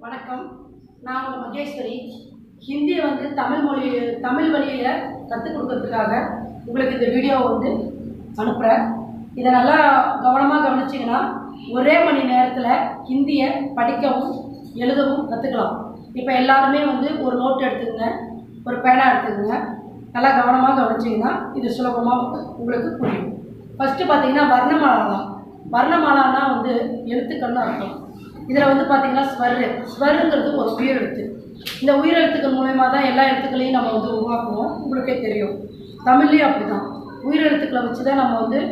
வணக்கம். நான் உங்கள் மகேஸ்வரி. ஹிந்தியை தமிழ் வழியில் கற்றுக் கொடுக்கறதுக்காக உங்களுக்கு இந்த வீடியோவை அனுப்புகிறேன். இதை நல்லா கவனமாக கவனிச்சிங்கன்னா ஒரே மணி நேரத்தில் ஹிந்தியை படிக்கவும் எழுதவும் கற்றுக்கலாம். இப்போ எல்லாருமே ஒரு நோட் எடுத்துக்கங்க, ஒரு பேனா எடுத்துக்கங்க. நல்லா கவனமாக கவனிச்சிங்கன்னா இது சுலபமாக உங்களுக்கு புரியும். ஃபஸ்ட்டு பார்த்தீங்கன்னா வர்ணமாலா. வர்ணமாலான்னா எழுத்துக்கள்னு அர்த்தம். இதில் பார்த்தீங்கன்னா ஸ்வருங்கிறது ஒரு உயிரெழுத்து. இந்த உயிரெழுத்துக்கள் மூலயமா தான் எல்லா எழுத்துக்களையும் நம்ம உருவாக்குவோம். உங்களுக்கே தெரியும், தமிழ்லேயும் அப்படி தான். உயிரெழுத்துக்களை வச்சு தான் நம்ம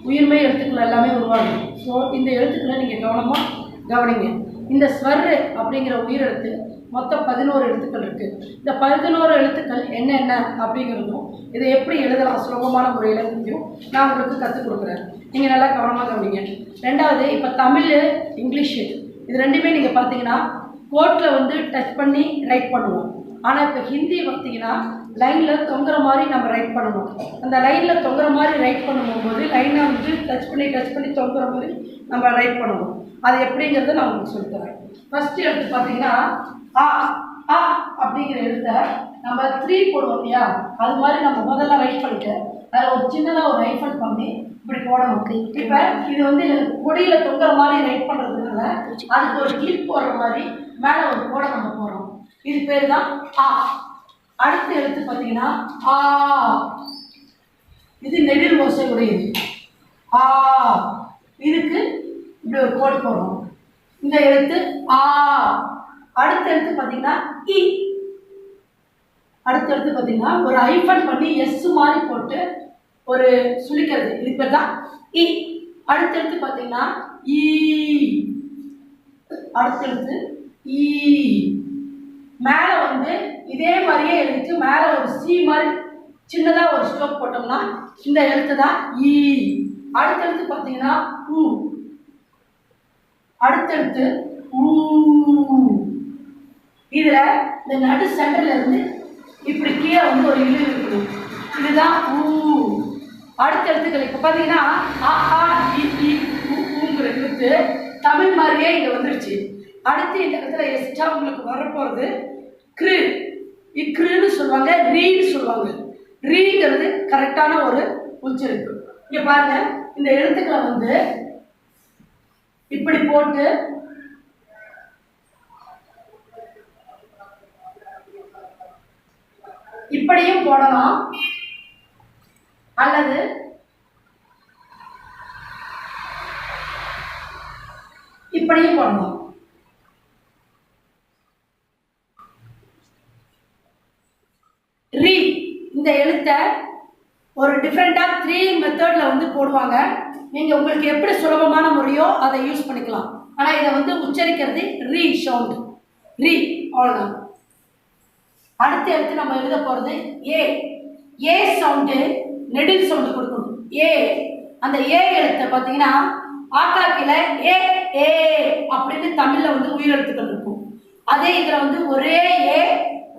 உயிர்மை எழுத்துக்கள் எல்லாமே உருவாகும். ஸோ இந்த எழுத்துக்களை நீங்கள் கவனமாக கவனிங்க. இந்த ஸ்வரு அப்படிங்கிற உயிரெழுத்து மொத்தம் 11 எழுத்துக்கள் இருக்குது. இந்த 11 எழுத்துக்கள் என்னென்ன அப்படிங்கிறதும் இதை எப்படி எழுதலாம் சுலபமான முறையில் முடியும் நான் உங்களுக்கு கற்றுக் கொடுக்குறேன். நீங்கள் நல்லா கவனமாக கவனிங்க. ரெண்டாவது, இப்போ தமிழ், இங்கிலீஷு இது ரெண்டுமே நீங்கள் பார்த்தீங்கன்னா கோட்டில் டச் பண்ணி ரைட் பண்ணுவோம். ஆனால் இப்போ ஹிந்தி பார்த்தீங்கன்னா லைனில் தொங்குற மாதிரி நம்ம ரைட் பண்ணணும். அந்த லைனில் தொங்குற மாதிரி ரைட் பண்ணும்போது லைனை டச் பண்ணி தொங்குற மாதிரி நம்ம ரைட் பண்ணணும். அது எப்படிங்கிறத நான் உங்களுக்கு சொல்லித்தரேன். ஃபஸ்ட்டு எழுத்து பார்த்தீங்கன்னா ஆ ஆ அப்படிங்கிற எழுத்தை நம்ம 3 போடுவோம் இல்லையா, அது மாதிரி நம்ம முதல்ல ரைட் பண்ணிட்டு அதில் ஒரு சின்னதாக ஒரு ரைஃபல் பண்ணி இப்படி போடணும். இப்போ இது கொடியில் தொங்குற மாதிரி ரைட் பண்ணுறதுனால அதுக்கு ஒரு கிளிப் போடுற மாதிரி மேலே ஒரு கோடை நம்ம போடுறோம். இது பேர் தான் ஆ. அடுத்த எழுத்து பார்த்தீங்கன்னா ஆ. இது நெடில் ஓசை உடையது ஆ. இதுக்கு இப்படி ஒரு கோடு போடுறோம். இந்த எழுத்து ஆ. அடுத்த எழுத்து பார்த்தீங்கன்னா இ. அடுத்த எழுத்து பார்த்தீங்கன்னா ஒரு ஐஃபன் பண்ணி எஸ் மாதிரி போட்டு ஒரு சுழிக்கிறது, இது பேர் தான் இ. அடுத்த எழுத்து பார்த்தீங்கன்னா ஈ. அடுத்த எழுத்து ஈ. மேலே இதே மாதிரியே எழுதிட்டு மேலே ஒரு சி மாதிரி சின்னதாக ஒரு ஸ்ட்ரோக் போட்டோம்னா இந்த எழுத்து தான் ஈ. அடுத்த எழுத்து பார்த்தீங்கன்னா ஊ. அடுத்த எழுத்து ஊ. இதில் இந்த நடு சென்டர்ல இருந்து இப்படி கீழே ஒரு இழு இருக்குது, இதுதான் ஊ. அடுத்த எழுத்துக்கள் இப்போ பார்த்தீங்கன்னா ஆ ஆ இ ஊங்கிற எழுத்து தமிழ் மாதிரியே இங்கே வந்துடுச்சு. அடுத்து இந்த இடத்துல எக்ஸ்ட்ரா உங்களுக்கு வரப்போகிறது கிரு. இக்ருன்னு சொல்லுவாங்க, ரீன்னு சொல்லுவாங்க. ரீங்கிறது கரெக்டான ஒரு உச்சரிப்பு. இங்கே பாருங்க, இந்த எழுத்துக்களை இப்படி போட்டு இப்படியும் போடலாம், அல்லது இப்படியும் போடலாம். ரீ இந்த எழுத்தை ஒரு டிஃப்ரெண்டாக 3 மெத்தடில் போடுவாங்க. நீங்கள் உங்களுக்கு எப்படி சுலபமான முறையோ அதை யூஸ் பண்ணிக்கலாம். ஆனால் இதை உச்சரிக்கிறது ரீ சவுண்டு, ரீ, அவ்வளோதான். அடுத்த எழுத்து நம்ம எழுத போகிறது ஏ. ஏ சவுண்டு நெடில் சவுண்டு கொடுக்கணும். ஏ. அந்த ஏ எழுத்தை பார்த்தீங்கன்னா ஆக்காக்கில ஏ ஏ அப்படின்னு தமிழில் உயிரெழுத்துக்கள் இருக்கும். அதே இதில் ஒரே ஏ,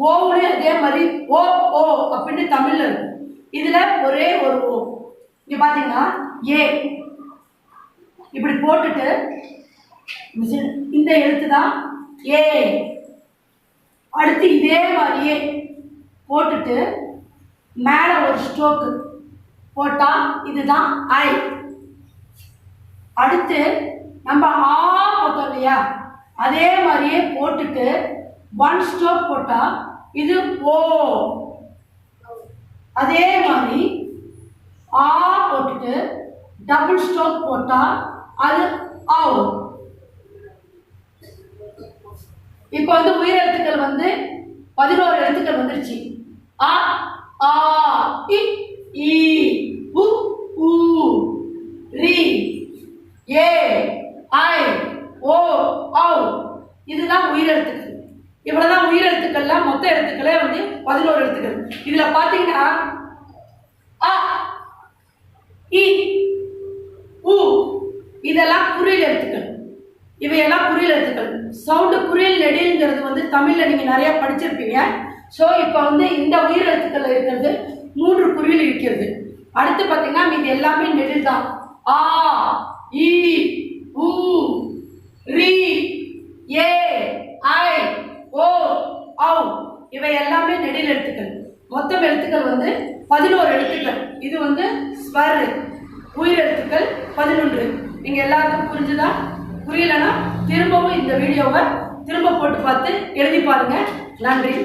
ஓவுன்னு அதே மாதிரி ஓ ஓ அப்படின்னு தமிழில் இருக்கும். இதில் ஒரே ஒரு ஓ. இங்கே பார்த்தீங்கன்னா ஏ இப்படி போட்டுட்டு இந்த எழுத்து தான் ஏ. அடுத்து இதே மாதிரியே போட்டுட்டு மேலே ஒரு ஸ்ட்ரோக்கு போட்டால் இதுதான் ஐ. அடுத்து நம்ம ஆ போட்டோம் இல்லையா, அதே மாதிரியே போட்டுட்டு 1 ஸ்ட்ரோக் போட்டால் இது ஓ. அதே மாதிரி ஆ போட்டுட்டு டபுள் ஸ்ட்ரோக் போட்டால் அது ஆ. இப்போ உயிரெழுத்துக்கள் 11 எழுத்துக்கள் வந்துருச்சு. ஆ ஆ இ ஈ உ ஊ ரி ஏ ஐ ஓ ஔ. இதுதான் உயிரெழுத்துக்கள். இவ்வளோதான் உயிரெழுத்துக்கள்லாம். மொத்த எழுத்துக்களே 11 எழுத்துக்கள். இதில் பார்த்தீங்கன்னா ஆ இ உ இதெல்லாம் குறில் எழுத்துக்கள். இவையெல்லாம் குறில் எழுத்துக்கள். சவுண்டு குறில் நெடில்ங்கிறது தமிழில் நீங்கள் நிறையா படிச்சிருப்பீங்க. ஸோ இப்போ இந்த உயிர் எழுத்துக்கள் இருக்கிறது 3 குறில் இருக்கிறது. அடுத்து பார்த்தீங்கன்னா இது எல்லாமே நெடில் தான். ஆ இ உ ரி ஏ ஐ இவை எல்லாமே நெடில் எழுத்துக்கள். மொத்தம் எழுத்துக்கள் வந்து 11 எழுத்துக்கள். இது வந்து ஸ்வர் உயிர் எழுத்துக்கள் 11. நீங்கள் எல்லாருக்கும் புரிஞ்சுதா? புரியலன்னா திரும்பவும் இந்த வீடியோவை திரும்ப போட்டு பார்த்து எழுதி பாருங்க. நன்றி.